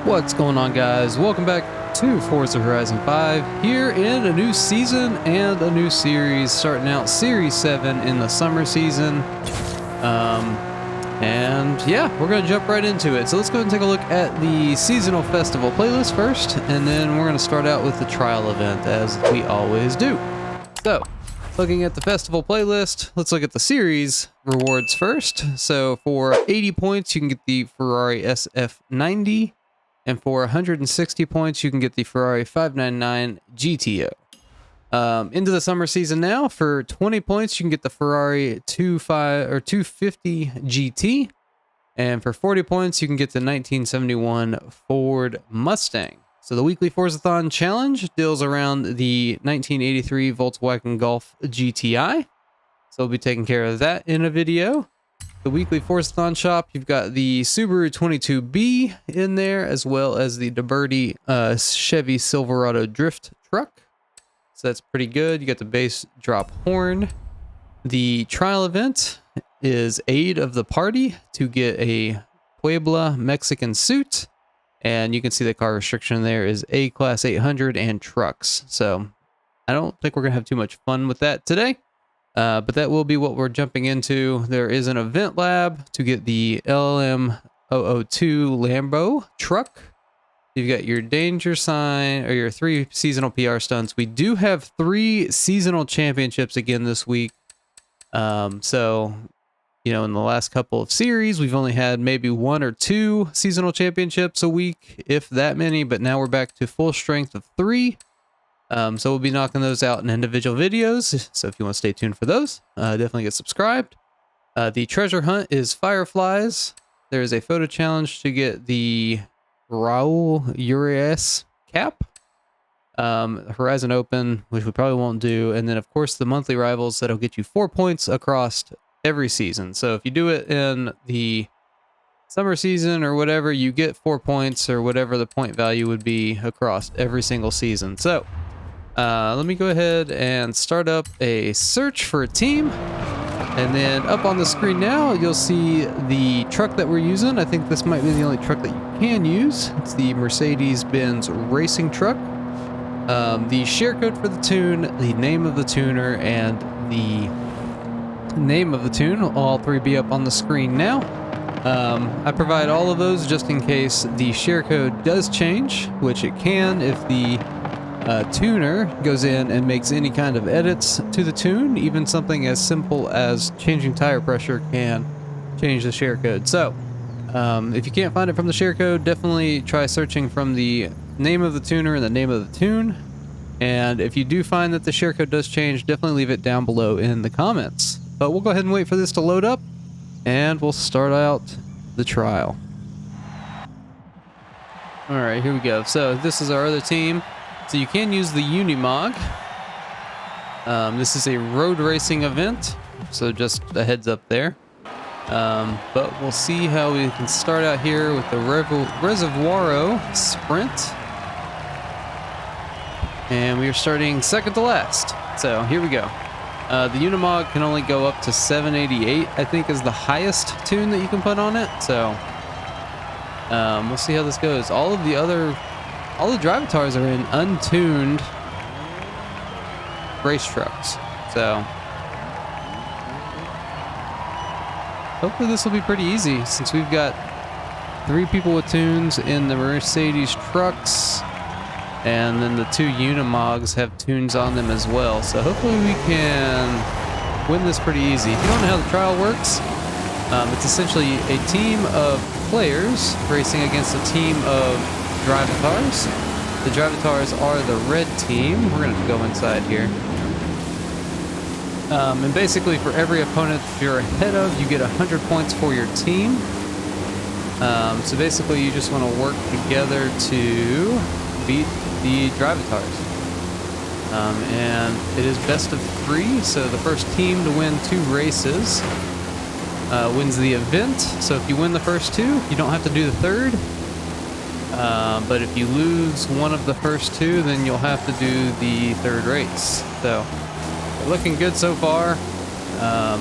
What's going on, guys? Welcome back to Forza Horizon 5 here in a new season and a new series, starting out Series 7 in the summer season. And yeah, we're going to jump right into it. So let's go ahead and take a look at the seasonal festival playlist first, and then we're going to start out with the trial event as we always do. So looking at the festival playlist, let's look at the series rewards first. So for 80 points, you can get the Ferrari SF90. And for 160 points, you can get the Ferrari 599 GTO. Into the summer season now. For 20 points, you can get the Ferrari 250 GT. And for 40 points, you can get the 1971 Ford Mustang. So the weekly Forzathon challenge deals around the 1983 Volkswagen Golf GTI. So we'll be taking care of that in a video. The weekly Forzathon shop, you've got the Subaru 22B in there, as well as the DeBerti Chevy Silverado drift truck. So that's pretty good. You got the base drop horn. The trial event is aid of the party to get a Puebla Mexican suit. And you can see the car restriction there is A-Class 800 and trucks. So I don't think we're going to have too much fun with that today. But that will be what we're jumping into. There is an event lab to get the LM002 Lambo truck. You've got your danger sign, or your 3 seasonal PR stunts. We do have 3 seasonal championships again this week. So, you know, in the last couple of series, we've only had maybe 1 or 2 seasonal championships a week, if that many. But now we're back to full strength of 3. So we'll be knocking those out in individual videos. So if you want to stay tuned for those, definitely get subscribed. The treasure hunt is Fireflies. There is a photo challenge to get the Raul Urias cap. Horizon Open, which we probably won't do. And then, of course, the monthly rivals that'll get you 4 points across every season. So if you do it in the summer season or whatever, you get 4 points or whatever the point value would be across every single season. So let me go ahead and start up a search for a team. And then up on the screen now, you'll see the truck that we're using. I think this might be the only truck that you can use. It's the Mercedes-Benz racing truck. The share code for the tune, the name of the tuner, and the name of the tune will all 3 be up on the screen now. I provide all of those just in case the share code does change, which it can if the tuner goes in and makes any kind of edits to the tune. Even something as simple as changing tire pressure can change the share code. So if you can't find it from the share code, definitely try searching from the name of the tuner and the name of the tune. And if you do find that the share code does change, definitely leave it down below in the comments. But we'll go ahead and wait for this to load up, and we'll start out the trial. All right, here we go. So this is our other team. So you can use the Unimog. This is a road racing event, so just a heads up there. But we'll see how we can start out here with the Reservoiro Sprint. And we are starting second to last. So here we go. The Unimog can only go up to 788, I think is the highest tune that you can put on it. So we'll see how this goes. All the Drivatars are in untuned race trucks. So hopefully this will be pretty easy, since we've got 3 people with tunes in the Mercedes trucks. And then the 2 Unimogs have tunes on them as well. So hopefully we can win this pretty easy. If you don't know how the trial works, it's essentially a team of players racing against a team of Drivatars. The Drivatars are the red team. We're going to go inside here. And basically for every opponent you're ahead of, you get 100 points for your team. So basically you just want to work together to beat the Drivatars. And it is best of 3, so the first team to win 2 races wins the event. So if you win the first 2, you don't have to do the third. But if you lose one of the first 2, then you'll have to do the third race. So looking good so far. Our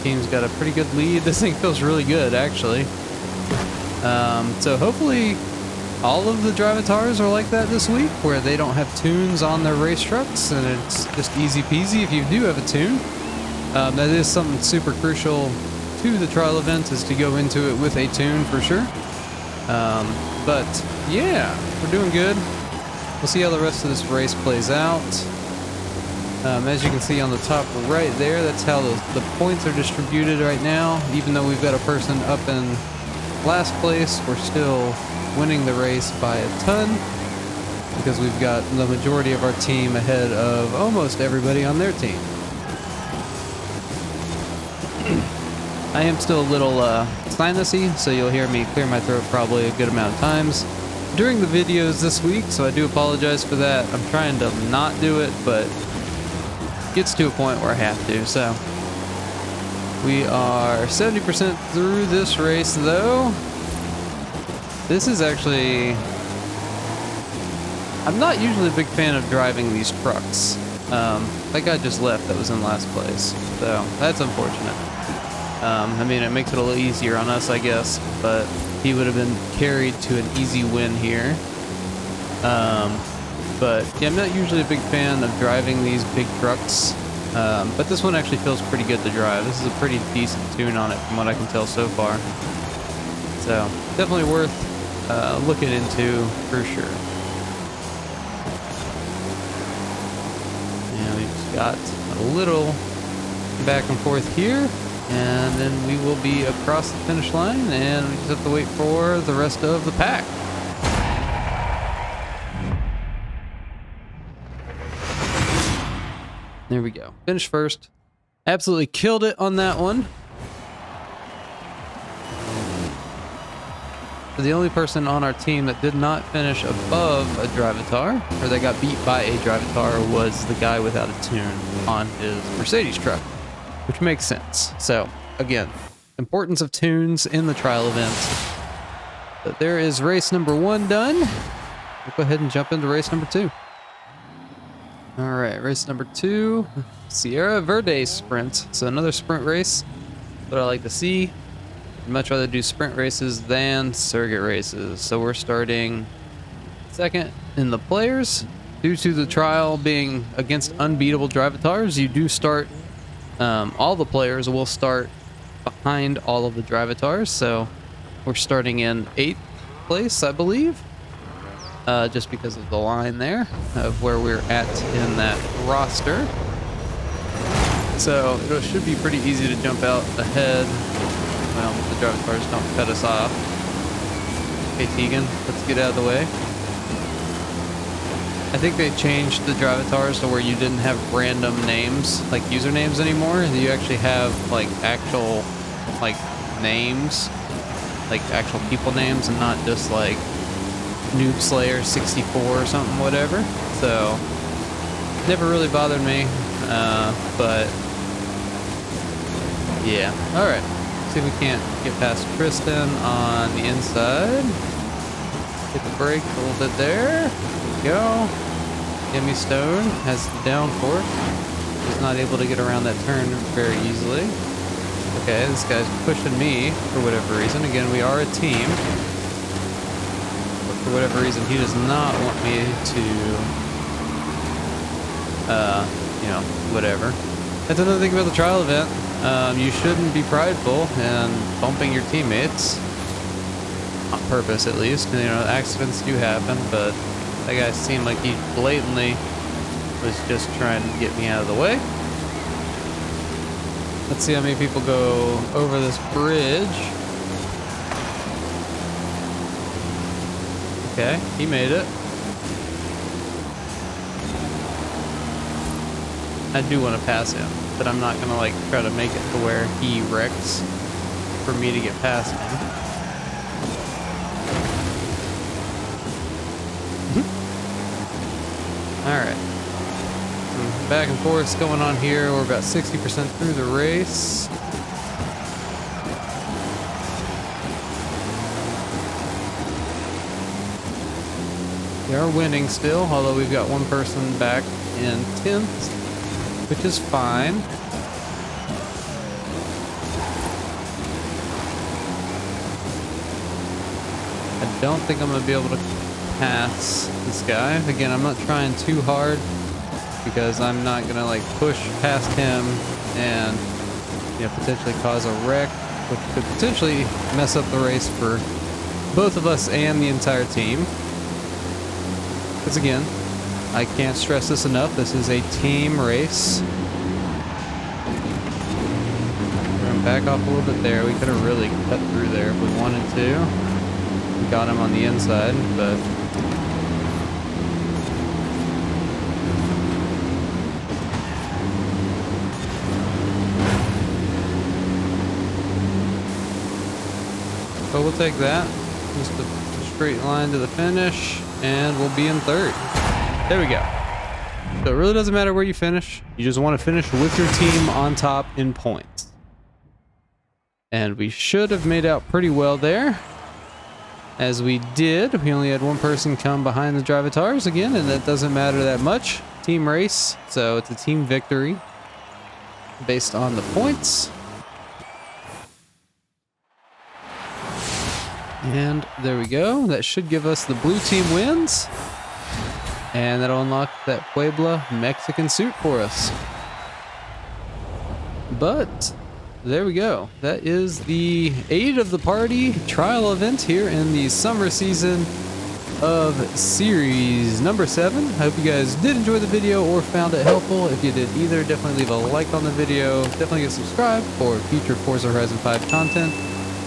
team's got a pretty good lead. This thing feels really good, actually. So hopefully all of the Drivatars are like that this week, where they don't have tunes on their race trucks, and it's just easy peasy if you do have a tune. That is something super crucial to the trial event, is to go into it with a tune for sure. But yeah, we're doing good. We'll see how the rest of this race plays out. As you can see on the top right there, that's how the points are distributed right now. Even though we've got a person up in last place, we're still winning the race by a ton, because we've got the majority of our team ahead of almost everybody on their team. I am still a little sinusy, so you'll hear me clear my throat probably a good amount of times during the videos this week, so I do apologize for that. I'm trying to not do it, but it gets to a point where I have to. So we are 70% through this race, though. This is actually... I'm not usually a big fan of driving these trucks. That guy just left that was in last place, so that's unfortunate. I mean, it makes it a little easier on us, I guess, but he would have been carried to an easy win here. But yeah, I'm not usually a big fan of driving these big trucks, but this one actually feels pretty good to drive. This is a pretty decent tune on it from what I can tell so far. So definitely worth looking into for sure. And we've just got a little back and forth here, and then we will be across the finish line, and we just have to wait for the rest of the pack. There we go. Finished first. Absolutely killed it on that one. The only person on our team that did not finish above a Drivatar, or that got beat by a Drivatar, was the guy without a tune on his Mercedes truck, which makes sense. So, again, importance of tunes in the trial event. But there is race number 1 done. We'll go ahead and jump into race number 2. All right, race number 2, Sierra Verde Sprint. So another sprint race, what I like to see. I'd much rather do sprint races than circuit races. So we're starting second in the players. Due to the trial being against unbeatable Drivatars, you do start, all the players will start behind all of the Drivatars. So we're starting in 8th place, I believe. Just because of the line there of where we're at in that roster. So it should be pretty easy to jump out ahead. Well, the Drivatars don't cut us off. Okay, Tegan, let's get out of the way. I think they changed the Drivatars to where you didn't have random names, like usernames anymore. You actually have like actual like names, like actual people names, and not just like Noob Slayer 64 or something, whatever. So never really bothered me, but yeah. All right, see if we can't get past Tristan on the inside. Hit the brake a little bit there. There we go. Gimme Stone has the down fork. He's not able to get around that turn very easily. Okay, this guy's pushing me for whatever reason. Again, we are a team. For whatever reason, he does not want me to, you know, whatever. That's another thing about the trial event. You shouldn't be prideful and bumping your teammates. On purpose, at least. You know, accidents do happen, but that guy seemed like he blatantly was just trying to get me out of the way. Let's see how many people go over this bridge. Okay, he made it. I do want to pass him, but I'm not gonna like try to make it to where he wrecks for me to get past him. Alright. Some back and forth going on here. We're about 60% through the race. We are winning still, although we've got one person back in 10th, which is fine. I don't think I'm going to be able to pass this guy. Again, I'm not trying too hard because I'm not going to like push past him and, you know, potentially cause a wreck, which could potentially mess up the race for both of us and the entire team. Because again, I can't stress this enough. This is a team race. We're going to back off a little bit there. We could have really cut through there if we wanted to. We got him on the inside, but we'll take that. Just a straight line to the finish, and we'll be in third. There we go. So it really doesn't matter where you finish. You just want to finish with your team on top in points. And we should have made out pretty well there. As we did. We only had one person come behind the drivatars again, and that doesn't matter that much. Team race, so it's a team victory based on the points. And there we go. That should give us the blue team wins. And that'll unlock that Puebla Mexican suit for us. But there we go. That is the Aid of the Party trial event here in the summer season of series number 7. I hope you guys did enjoy the video or found it helpful. If you did either, definitely leave a like on the video. Definitely get subscribed for future Forza Horizon 5 content.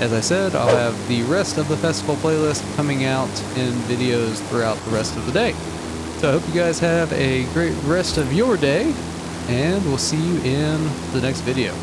As I said, I'll have the rest of the festival playlist coming out in videos throughout the rest of the day. So I hope you guys have a great rest of your day, and we'll see you in the next video.